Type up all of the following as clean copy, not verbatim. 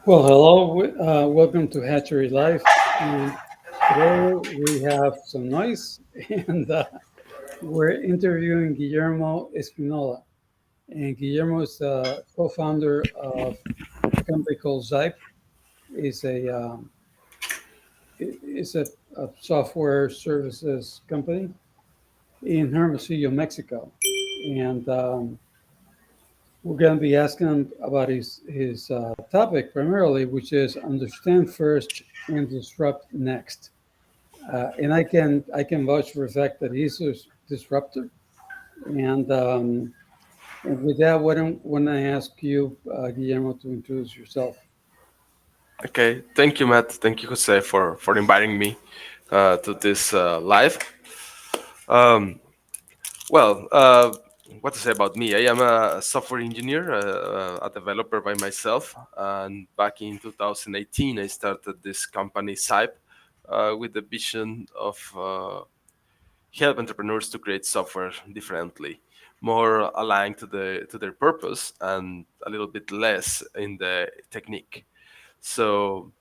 Well, hello. Welcome to Hatchery Life. And today we have some noise, and we're interviewing Guillermo Espinola. And Guillermo is the co-founder of a company called XIPE. It's a software services company in Hermosillo, Mexico. And we're going to be asking him about his topic primarily, which is understand first and disrupt next. And I can vouch for the fact that he's a disruptor. And with that, why don't I ask you, Guillermo, to introduce yourself? Okay, thank you, Matt. Thank you, Jose, for inviting me to this live. Um, well, what to say about me? I am a software engineer, a developer by myself, and back in 2018, I started this company, XIPE, with the vision of help entrepreneurs to create software differently, more aligned to their purpose, and a little bit less in the technique. So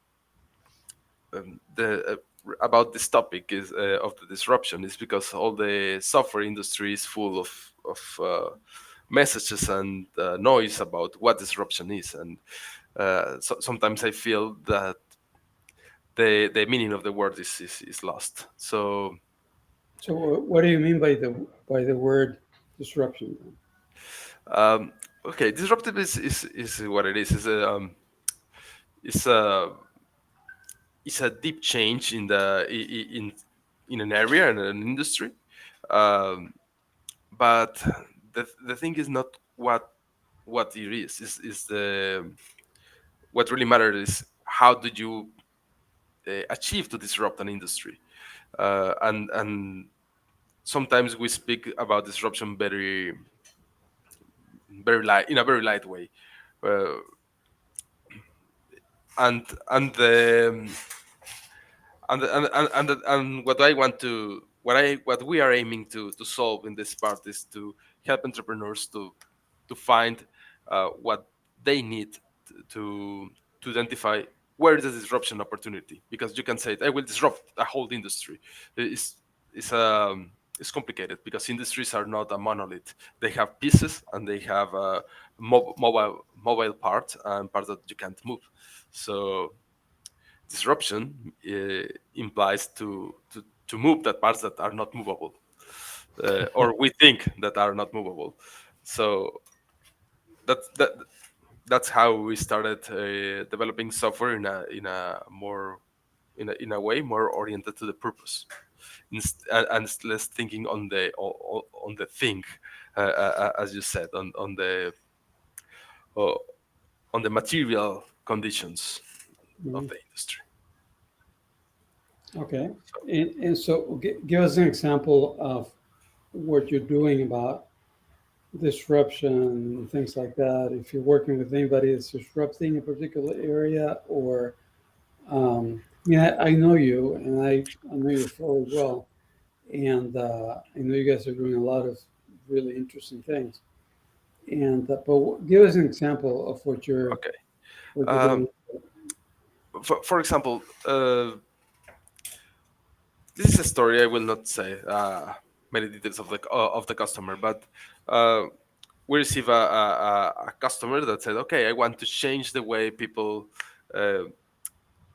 the about this topic is of the disruption is because all the software industry is full of messages and noise about what disruption is, and sometimes I feel that the meaning of the word is lost. So So, what do you mean by the word disruption? um, okay, disruptive is what it is. It's a it's a deep change in in an area in an industry. Um, but the thing is not what it is the what really matters is how did you achieve to disrupt an industry, and sometimes we speak about disruption very light in a very light way, uh, and the and what I want to what we are aiming to solve in this part is to help entrepreneurs to find what they need to to identify where is the disruption opportunity, because you can say I will disrupt a whole industry. It's complicated because industries are not a monolith. They have pieces and they have mobile parts and parts that you can't move. So disruption implies to move that parts that are not movable, or we think that are not movable. So that that's how we started developing software in a more in a way more oriented to the purpose, and less thinking on on the thing, as you said, uh, on the material conditions of Mhm. the industry. Okay. So, And so, give us an example of what you're doing about disruption and things like that. If you're working with anybody that's disrupting a particular area, or I know you, and I know you fairly well, and I know you guys are doing a lot of really interesting things. And but give us an example of okay. what you're Um, doing. for example, this is a story. I will not say many details of the customer, but uh, we receive a customer that said, "Okay, I want to change the way people uh,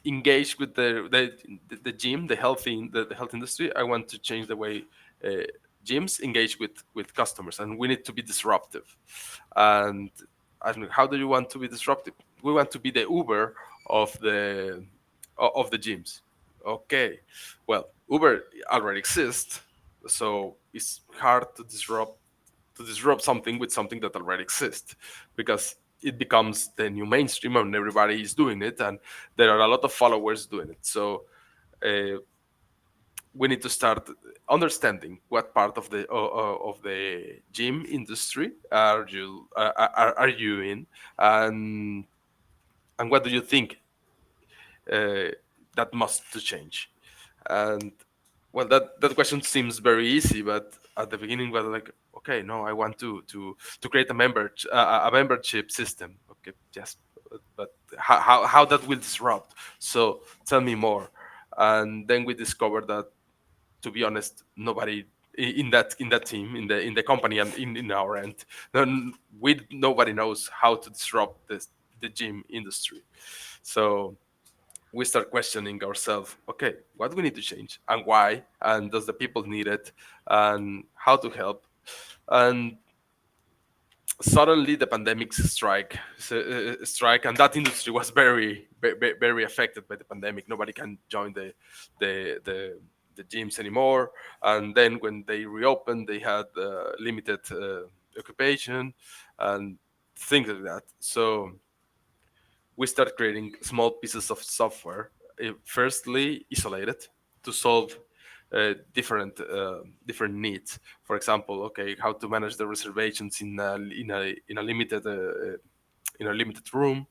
engage with the gym, the health industry. I want to change the way uh, gyms engage with customers, and we need to be disruptive." And I don't know, how do you want to be disruptive? We want to be the Uber of the gyms. Okay, well, Uber already exists, so it's hard to disrupt something with something that already exists, because it becomes the new mainstream and everybody is doing it, and there are a lot of followers doing it. So uh, we need to start understanding what part of the gym industry are you in, and and what do you think uh, that must to change. And well, that question seems very easy, but at the beginning was like, okay, no, I want to create a membership system. Okay, yes, but how that will disrupt. So tell me more. And then we discovered that, to be honest, nobody in that team, in the company, and in our end, nobody knows how to disrupt the gym industry. So we start questioning ourselves, okay, what we need to change and why, and does the people need it, and how to help. And suddenly the pandemic strike, and that industry was very affected by the pandemic. Nobody can join the the, the gyms anymore. And then when they reopened, they had limited occupation and things like that. So we start creating small pieces of software, firstly isolated, to solve different needs. For example, okay, how to manage the reservations in a limited room,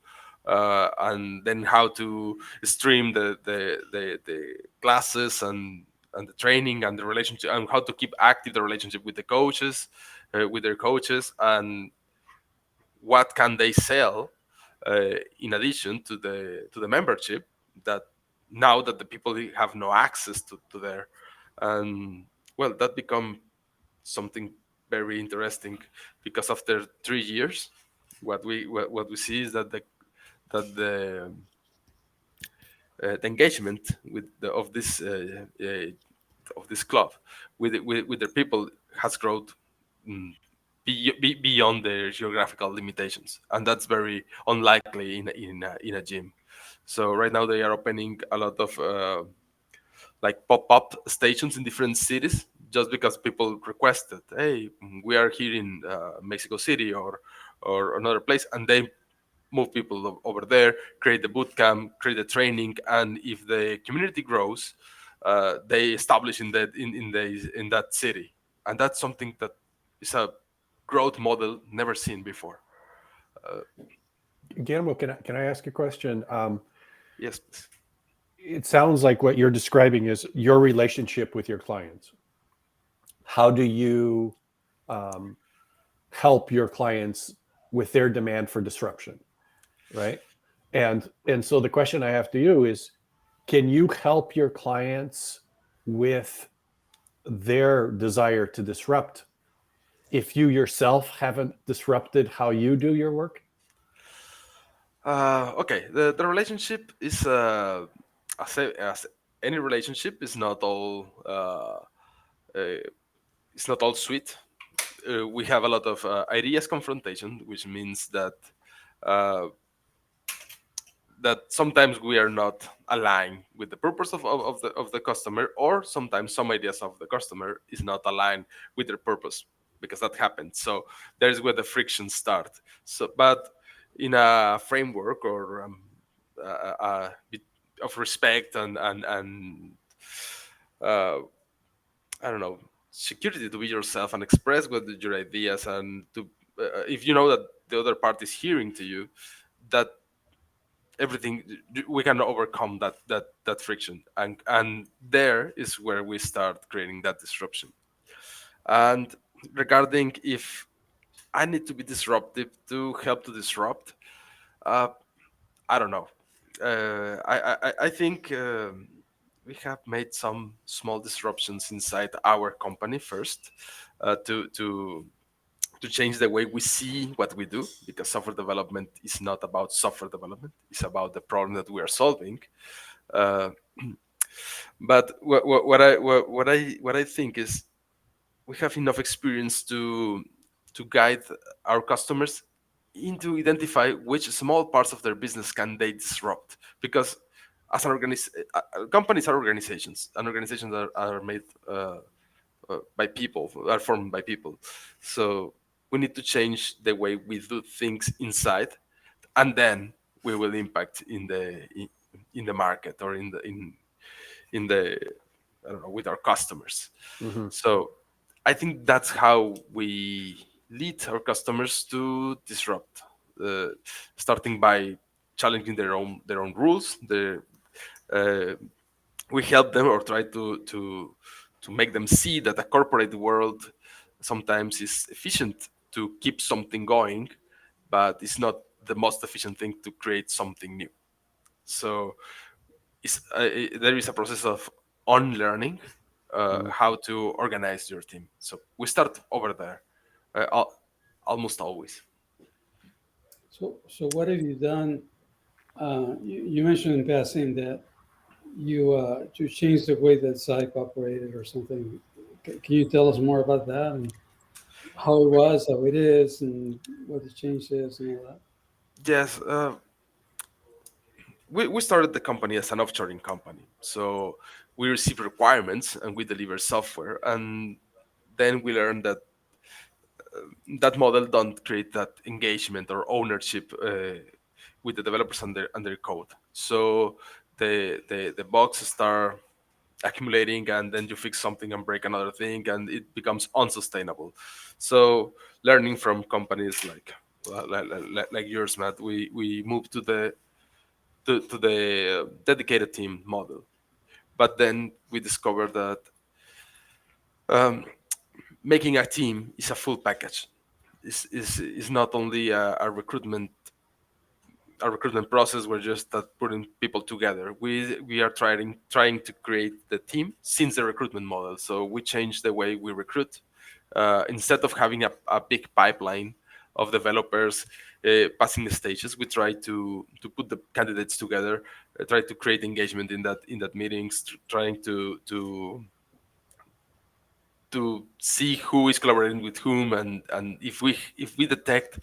and then how to stream the classes and the training and the relationship, and how to keep active the relationship with the coaches, with their coaches, and what can they sell in addition to the membership, that now that the people have no access to there. And well, that become something very interesting, because after 3 years, what we see is that the engagement of this club with their people has grown, mm, beyond their geographical limitations, and that's very unlikely in a gym. So right now they are opening a lot of like pop-up stations in different cities, just because people requested, hey, we are here in Mexico City or another place, and they move people over there, create the boot camp, create the training, and if the community grows, they establish in that city, and that's something that is a growth model never seen before. Uh, Guillermo, can I ask a question? yes, please. It sounds like what you're describing is your relationship with your clients. How do you um, help your clients with their demand for disruption, right? And so the question I have to you is, can you help your clients with their desire to disrupt if you yourself haven't disrupted how you do your work? Okay, the relationship is, as any relationship, is not all it's not all sweet. We have a lot of ideas confrontation, which means uh, that sometimes we are not aligned with the purpose of the customer, or sometimes some ideas of the customer is not aligned with their purpose, because that happens. So there's where the friction start. So but in a framework, or a bit of respect, and uh, I don't know, security to be yourself and express what your ideas, and to if you know that the other party is hearing to you, that everything, we can overcome that friction, and there is where we start creating that disruption. And regarding if I need to be disruptive to help to disrupt, uh, I don't know. I think we have made some small disruptions inside our company first, to change the way we see what we do, because software development is not about software development, it's about the problem that we are solving. uh, but what I think is, we have enough experience to guide our customers into identify which small parts of their business can they disrupt, because as companies are organizations, and organizations are made by people, are formed by people. So we need to change the way we do things inside, and then we will impact in the market, or in the I don't know, with our customers. Mm-hmm. So I think that's how we lead our customers to disrupt, uh, starting by challenging their own rules. Uh, we help them, or try to make them see that a corporate world sometimes is efficient to keep something going, but it's not the most efficient thing to create something new. So there is a process of unlearning Mhm. how to organize your team. So we start over there, almost always. So what have you done? You mentioned in passing that you changed the way that XIPE operated or something. Can you tell us more about that and how it was, how it is, and what the change is, and all that? Yes, we started the company as an offshoring company. So we receive requirements and we deliver software. And then we learned that that model don't create that engagement or ownership with the developers and their code. So the bugs start accumulating, and then you fix something and break another thing, and it becomes unsustainable. So learning from companies like yours, Matt, we moved to the dedicated team model. But then we discovered that um, making a team is a full package. Is not only a recruitment process. We're just putting people together. We are trying to create the team since the recruitment model. So we changed the way we recruit. Instead of having a big pipeline of developers passing the stages, we try to put the candidates together, try to create engagement in that meetings, trying to see who is collaborating with whom, and if we detect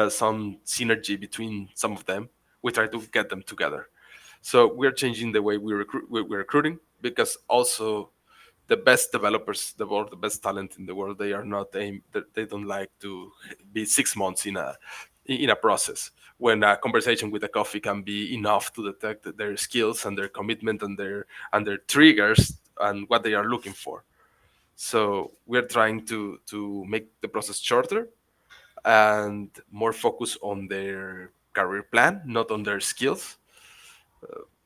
some synergy between some of them, we try to get them together. So we're changing the way we're recruiting, because also the best developers, the best talent in the world, they are not they don't like to be 6 months in a process, when a conversation with a coffee can be enough to detect their skills and their commitment and their triggers and what they are looking for. So we're trying to make the process shorter and more focus on their career plan, not on their skills,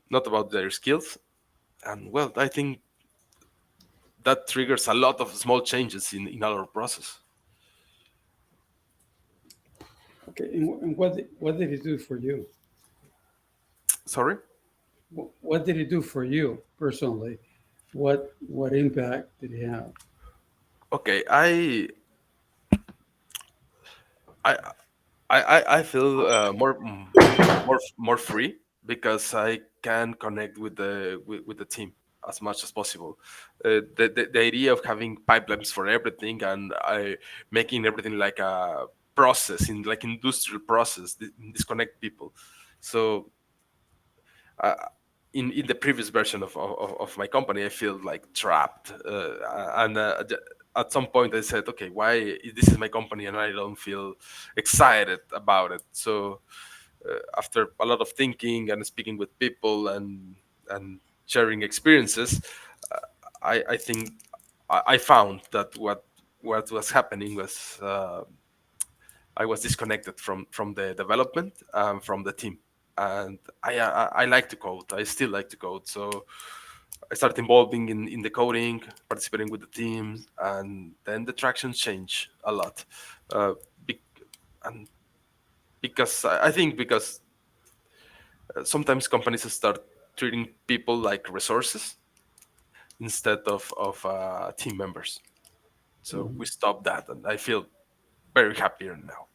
not about their skills. And well, I think that triggers a lot of small changes in our process. Okay, and what did it do for you? Sorry. What did it do for you personally? What impact did it have? Okay, I I feel more free, because I can connect with the team as much as possible. The idea of having pipelines for everything, and I making everything like a process, in like industrial process, disconnect people. So uh, in the previous version of my company, I feel like trapped, at some point I said, okay, why this is my company and I don't feel excited about it. So after a lot of thinking and speaking with people and sharing experiences, uh, I think I found that what was happening was I was disconnected from the development, from the team, and I like to code. I still like to code, so I started involving in the coding, participating with the team, and then the traction changed a lot. Uh, be, and because I think because sometimes companies start treating people like resources instead of team members. So we Mhm. stopped that, and I feel very happier now.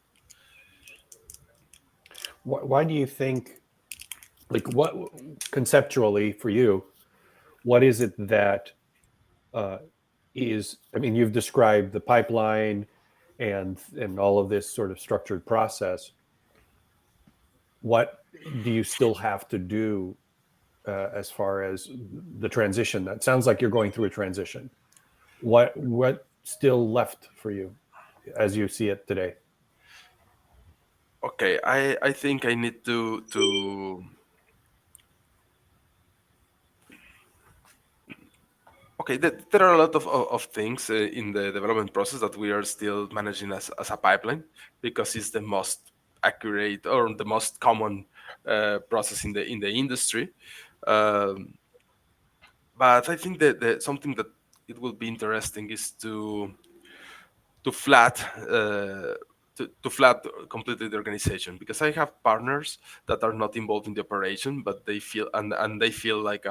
Why do you think, like, what conceptually for you, what is it that uh, is, I mean, you've described the pipeline and all of this sort of structured process. What do you still have to do as far as the transition? That sounds like you're going through a transition. What still left for you as you see it today? Okay, I think I need to okay, there are a lot of things in the development process that we are still managing as a pipeline, because it's the most accurate or the most common process in the industry. Um, but I think that something that it will be interesting is to flat. to flat completely the organization, because I have partners that are not involved in the operation, but they feel and they feel like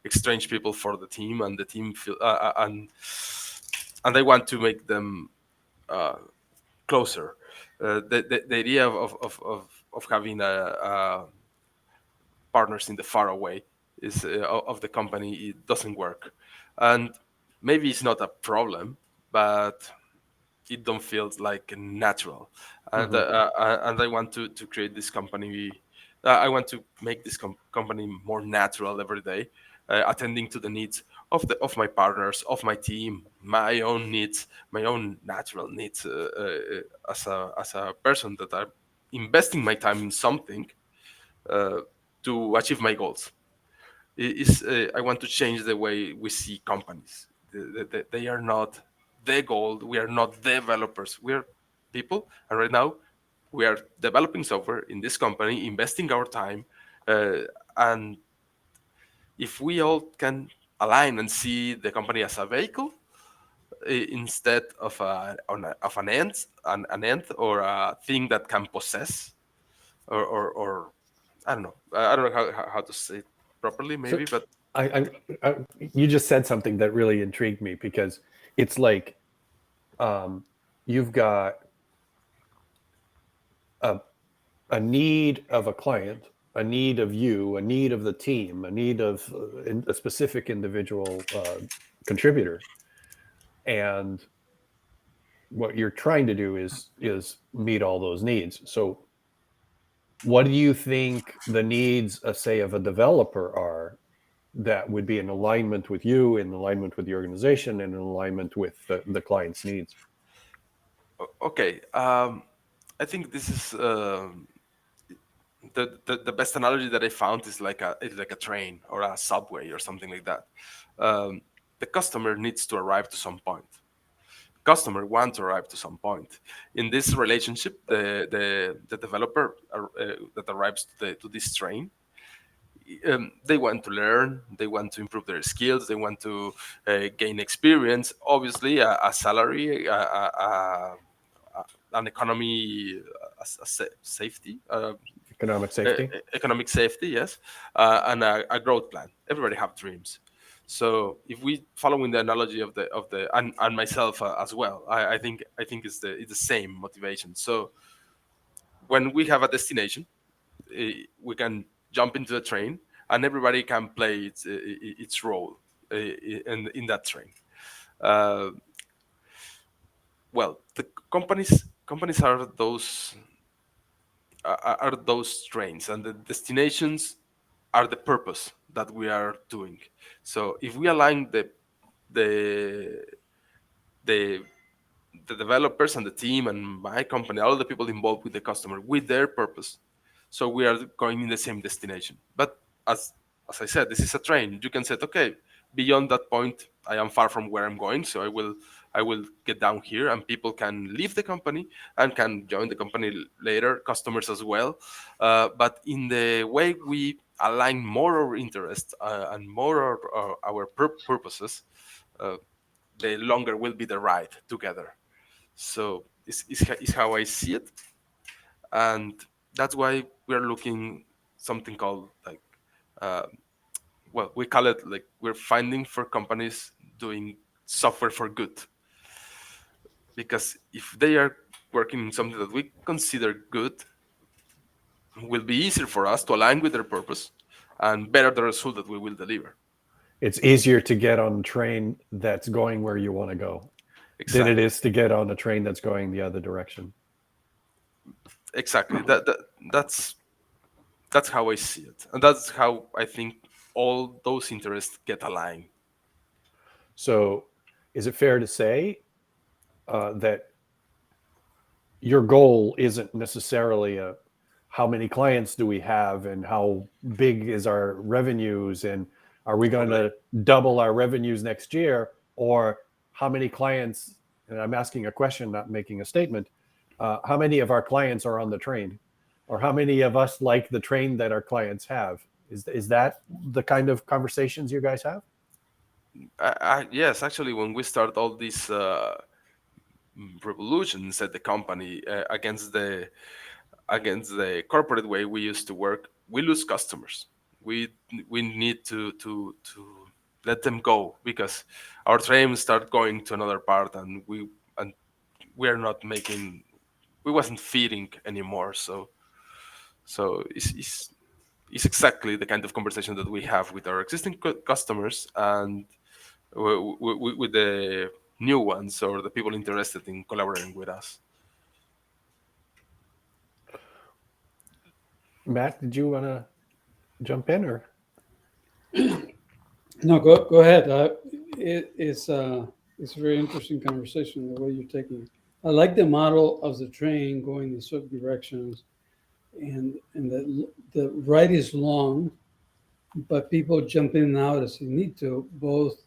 strange people for the team, and the team feel and I want to make them uh, closer. The idea of having a partners in the far away is of the company, it doesn't work, and maybe it's not a problem, but it don't feel like natural, and I want to create this company. I want to make this company more natural every day, attending to the needs of my partners, of my team, my own needs, my own natural needs, as a person that I'm investing my time in something uh, to achieve my goals. I want to change the way we see companies. They are not the goal. We are not developers. We are people, and right now we are developing software in this company, investing our time, uh, and if we all can align and see the company as a vehicle, instead of of an end or a thing that can possess, or I don't know. I don't know how to say it properly, So maybe, but I you just said something that really intrigued me because it's like um, you've got a, a need of a client, a need of you, a need of the team, a need of a specific individual contributor, and what you're trying to do is meet all those needs. So, what do you think the needs, say, of a developer are that would be in alignment with you, in alignment with the organization, and in alignment with the client's needs? okay. I think this is the best analogy that I found is like a train or a subway or something like that. Um, the customer needs to arrive to some point. Customer wants to arrive to some point. In this relationship, the developer that arrives to this train, they want to learn, they want to improve their skills, they want to gain experience, obviously a salary, an economy, safety, Economic safety. economic safety, yes, and a growth plan. Everybody have dreams. So if we following the analogy of the and myself as well, I think it's the same motivation. So when we have a destination, we can jump into the train, and everybody can play its role in that train. Uh, well, the companies are those trains, and the destinations are the purpose that we are doing. So if we align the the the developers and the team and my company, all the people involved with the customer, with their purpose, so we are going in the same destination. But as I said, this is a train. You can say, okay, beyond that point, I am far from where I'm going, so I will get down here, and people can leave the company and can join the company later, customers as well. But in the way we align more our interests and more our purposes, uh, the longer will be the ride together. So it's how I see it, and that's why we're looking something called like, uh, well, we call it like we're finding for companies doing software for good, because if they are working in something that we consider good, will be easier for us to align with their purpose and better the result that we will deliver. It's easier to get on a train that's going where you want to go than it Exactly, is to get on a train that's going the other direction. exactly. That's how I see it, and that's how I think all those interests get aligned. So, is it fair to say that your goal isn't necessarily how many clients do we have and how big is our revenues and are we going Totally. to double our revenues next year, or how many clients, and I'm asking a question, not making a statement, how many of our clients are on the train, or how many of us like the train that our clients have? Is that the kind of conversations you guys have? Yes, actually, when we start all these revolution inside the company against the corporate way we used to work, we lose customers. We we need to let them go because our trains start going to another part, and we are not making, we wasn't feeding anymore. So it's exactly the kind of conversation that we have with our existing customers and with the new ones or the people interested in collaborating with us. Matt, did you want to jump in or? No, go ahead. It's a very interesting conversation the way you're taking it. I like the model of the train going in certain directions, and the ride is long, but people jump in and out as they need to. Both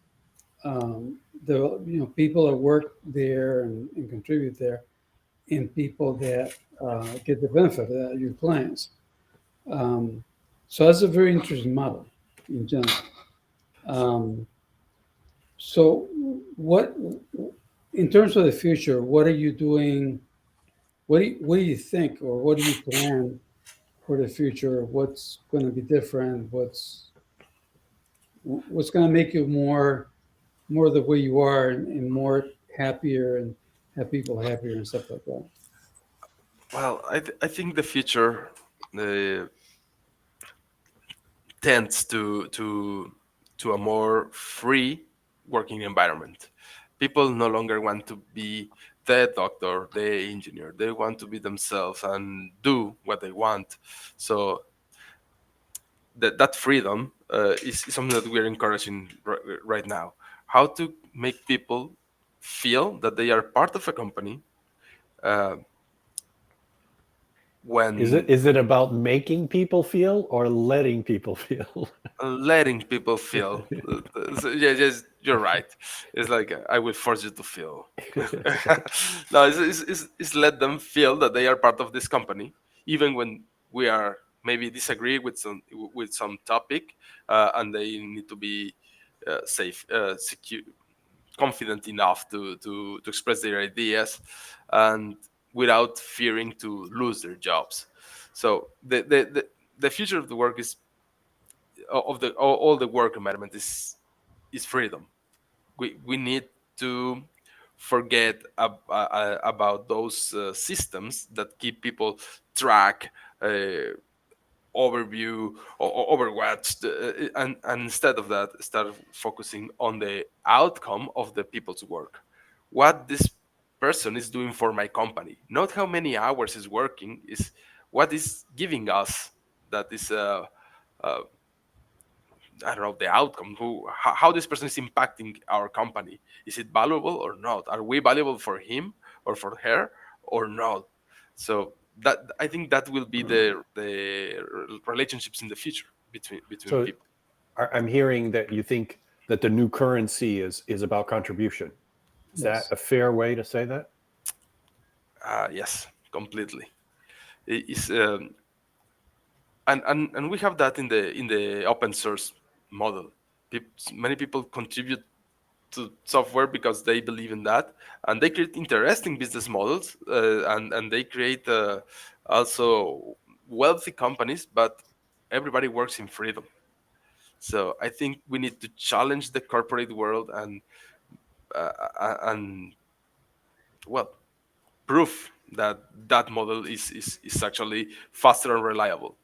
the people that work there and contribute there, and people that get the benefit of that, your clients. Um, so that's a very interesting model in general. Um, so, what in terms of the future? What are you doing? What do you think, or what do you plan for the future? What's going to be different? What's going to make you more the way you are, and more happier, and have people happier and stuff like that? Well, I think the future uh, tends to a more free working environment. People no longer want to be the doctor, the engineer. They want to be themselves and do what they want. So that freedom is something that we're encouraging right now. How to make people feel that they are part of a company uh, Is when it about making people feel or letting people feel? letting people feel. So, yeah, yes, you're right. It's like I will force you to feel. No, it's let them feel that they are part of this company, even when we are maybe disagree with some topic, and they need to be safe, secure, confident enough to express their ideas, and without fearing to lose their jobs. So the future of the work is of the all the work environment is freedom. We need to forget about those systems that keep people track, overview or overwatched, and instead of that start focusing on the outcome of the people's work, what this person is doing for my company, not how many hours is working, is what is giving us, that is uh, I don't know, the outcome, how this person is impacting our company. Is it valuable or not? Are we valuable for him or for her or not? So that, I think that will be the relationships in the future between So people. I'm hearing that you think that the new currency is about contribution. Is that Yes. a fair way to say that? Yes, completely. It's and we have that in the open source model. Many people contribute to software because they believe in that, and they create interesting business models, and they create also wealthy companies, but everybody works in freedom. So I think we need to challenge the corporate world and well, prove that that model is actually faster and reliable.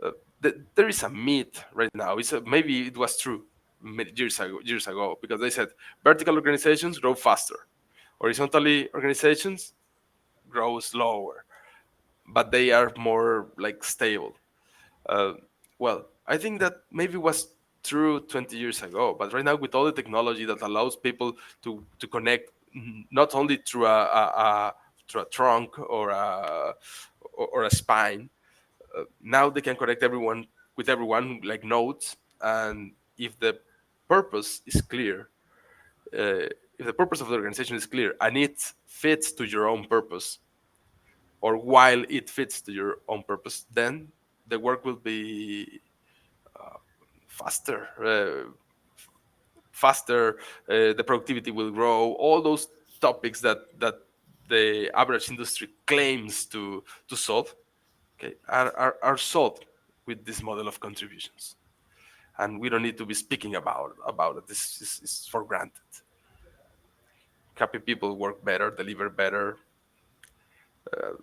uh, there is a myth right now. Maybe it was true many years ago, because they said vertical organizations grow faster, horizontally organizations grow slower, but they are more like stable. Uh, well, I think that maybe was true 20 years ago, but right now with all the technology that allows people to connect, not only through a trunk or a spine, now they can connect everyone with everyone like nodes. And if the purpose is clear, if the purpose of the organization is clear and it fits to your own purpose, or while it fits to your own purpose, then the work will be faster, faster. The productivity will grow. All those topics that the average industry claims to solve, okay, are solved with this model of contributions, and we don't need to be speaking about it. This is for granted. Happy people work better, deliver better.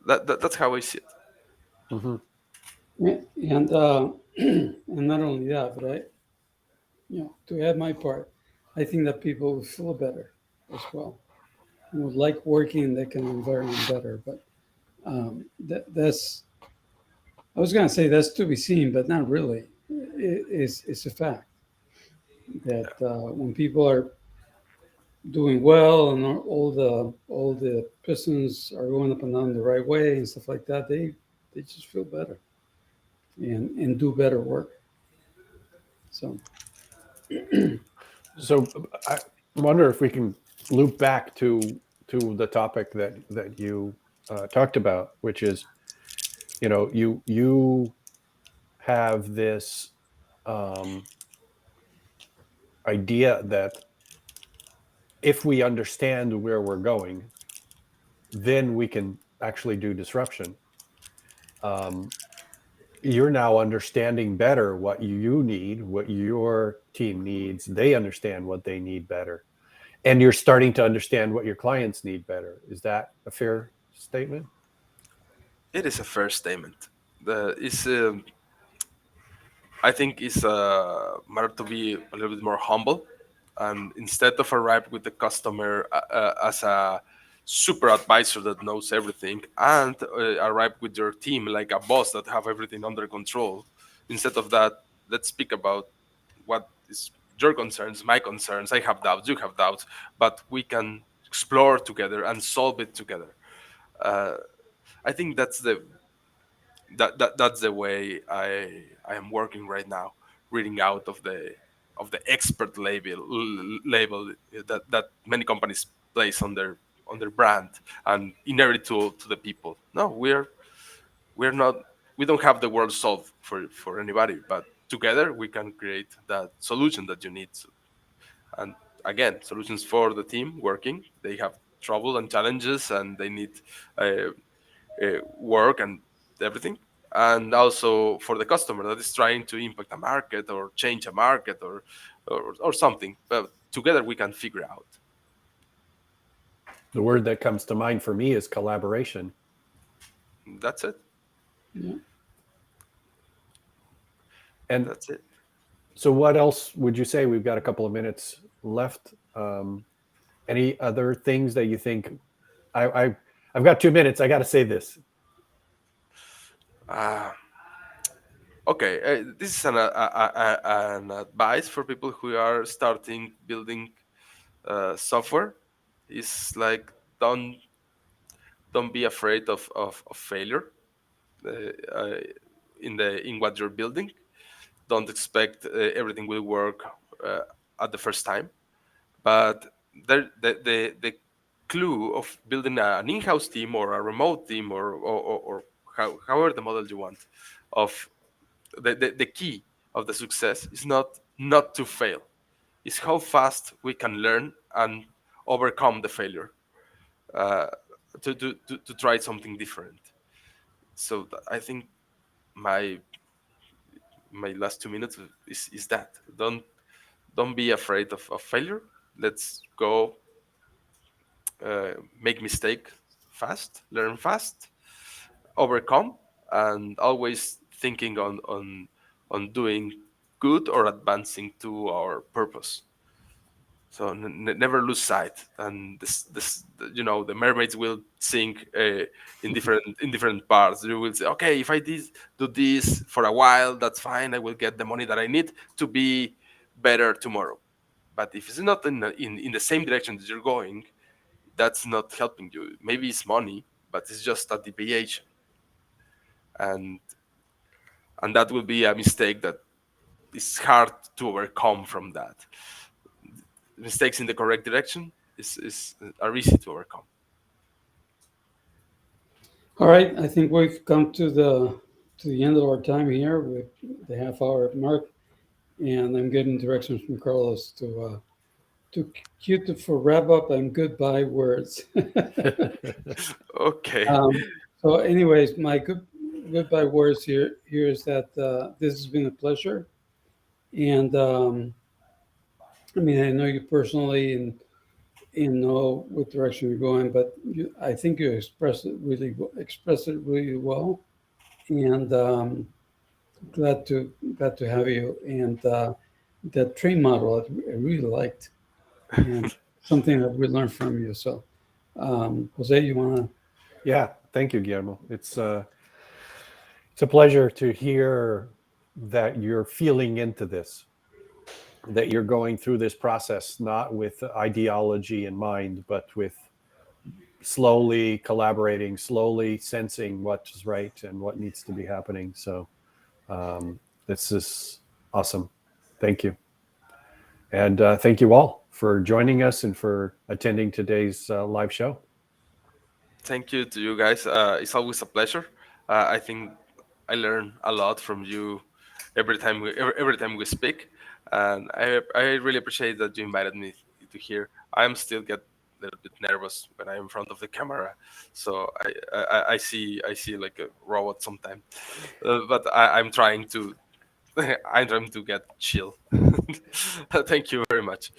That's how I see it. Hmm. And and not only that, but to add my part, I think that people will feel better as well and would like working in that kind of environment better. But that's I was going to say that's to be seen, but not really. It's a fact that when people are doing well and all the pistons are going up and down the right way and stuff like that, they just feel better and do better work. So So I wonder if we can loop back to the topic that you talked about, which is, you have this um, idea that if we understand where we're going, then we can actually do disruption. Um, you're now understanding better what you need, what your team needs. They understand what they need better. And you're starting to understand what your clients need better. Is that a fair statement? It is a fair statement. It's I think it's matter to be a little bit more humble, and instead of arrive with the customer as a super advisor that knows everything, and arrive with your team like a boss that have everything under control. Instead of that, let's speak about what is your concerns, my concerns. I have doubts, you have doubts, but we can explore together and solve it together. Uh, I think that's the way I am working right now, reading out of the expert label that many companies place on their brand and inherit to the people. No, we're not we don't have the world solved for anybody, but together we can create that solution that you need. And again, solutions for the team working. They have trouble and challenges, and they need uh, work and everything, and also for the customer that is trying to impact a market or change a market or something, but together we can figure out. The word that comes to mind for me is collaboration. That's it. yeah. And That's it. so, what else would you say? We've got a couple of minutes left. Any other things that you think? I've got 2 minutes. I got to say this. uh, okay, this is an advice for people who are starting building software. Is like, don't don't be afraid of failure uh, uh, in what you're building. Don't expect everything will work uh, at the first time. But the clue of building an in-house team or a remote team or however the model you want, of the key of the success is not to fail. It's how fast we can learn and overcome the failure, uh, to try something different. So I think my my last 2 minutes is that don't be afraid of failure. Let's go, make mistake fast, learn fast, overcome, and always thinking on doing good or advancing to our purpose. So never lose sight. And this the mermaids will sink in different parts. You will say, okay, if I do this for a while, that's fine. I will get the money that I need to be better tomorrow. But if it's not in the same direction that you're going, that's not helping you. Maybe it's money, but it's just a deviation, and that will be a mistake that is hard to overcome from that. Mistakes in the correct direction are easy to overcome. All right, I think we've come to the end of our time here with the half hour mark, and I'm getting directions from Carlos to to cue for wrap up and goodbye words. Okay. um, so, anyways, my goodbye words here is that this has been a pleasure, and I mean, I know you personally and know what direction you're going, but I think you express it really well, and glad to have you. And that train model I really liked, and something that we learned from you. So, Jose, you want to? Yeah, thank you, Guillermo. It's a pleasure to hear that you're feeling into this, that you're going through this process not with ideology in mind, but with slowly collaborating, slowly sensing what's right and what needs to be happening. So this is awesome. Thank you. And thank you all for joining us and for attending today's live show. Thank you to you guys. It's always a pleasure. I think I learn a lot from you every time we speak, and I really appreciate that you invited me to here. I'm still get a little bit nervous when I'm in front of the camera, so I see like a robot sometimes, but I'm trying to I'm trying to get chill. Thank you very much.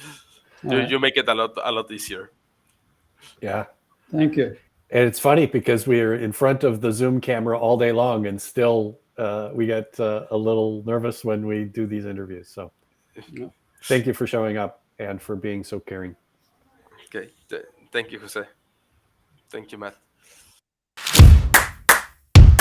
All right. You make it a lot easier. Yeah. Thank you. And it's funny because we're in front of the Zoom camera all day long and still we get a little nervous when we do these interviews. So Yeah. thank you for showing up and for being so caring. Okay, thank you, Jose. Thank you, Matt.